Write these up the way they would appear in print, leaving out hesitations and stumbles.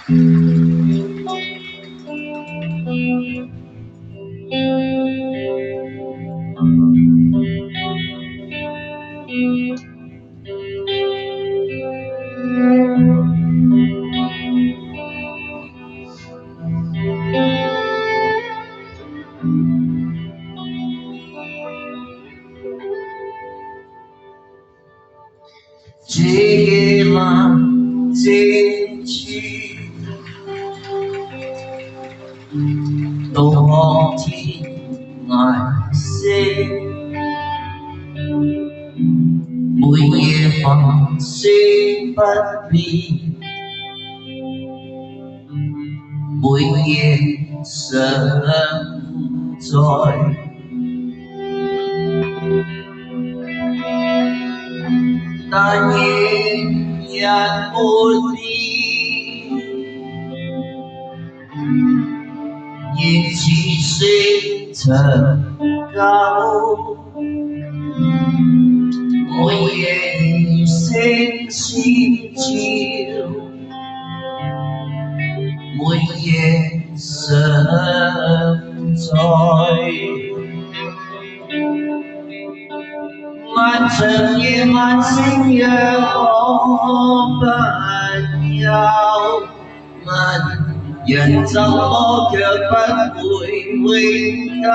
這晚靜處，到看天涯色，每夜繁星不變，每夜常在。但仍然沒變，仍似星長久。每夜星閃照，每夜常在。漫長夜晚星若可不休，問人怎麼卻不會永久？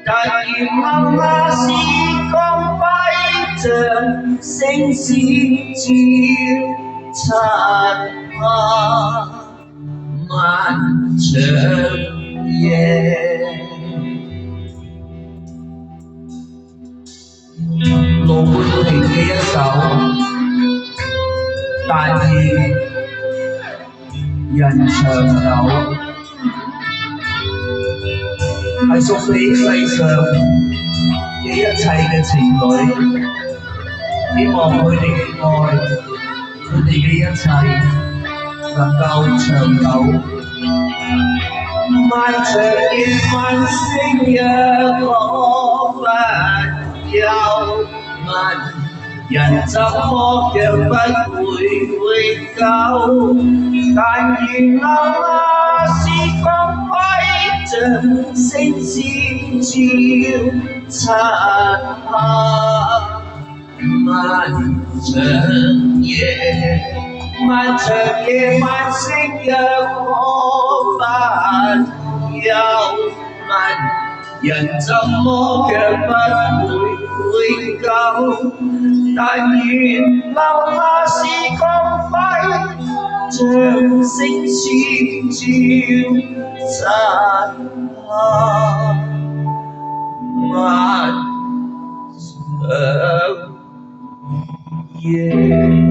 但願留下時光輝像星閃照，漆黑漫長夜。盧冠廷嘅一首《但願人長久》，係送俾世上嘅一切嘅情侶，希望佢哋嘅愛，佢哋嘅一切能夠長久。漫長夜晚星若可不休，問人怎麼卻不會永久？但願留下時光輝像星閃照，漆黑漫長夜。漫長夜晚星若可不休，問人怎麼卻不會永久？但願留下時光輝像星閃照，漆黑漫長夜。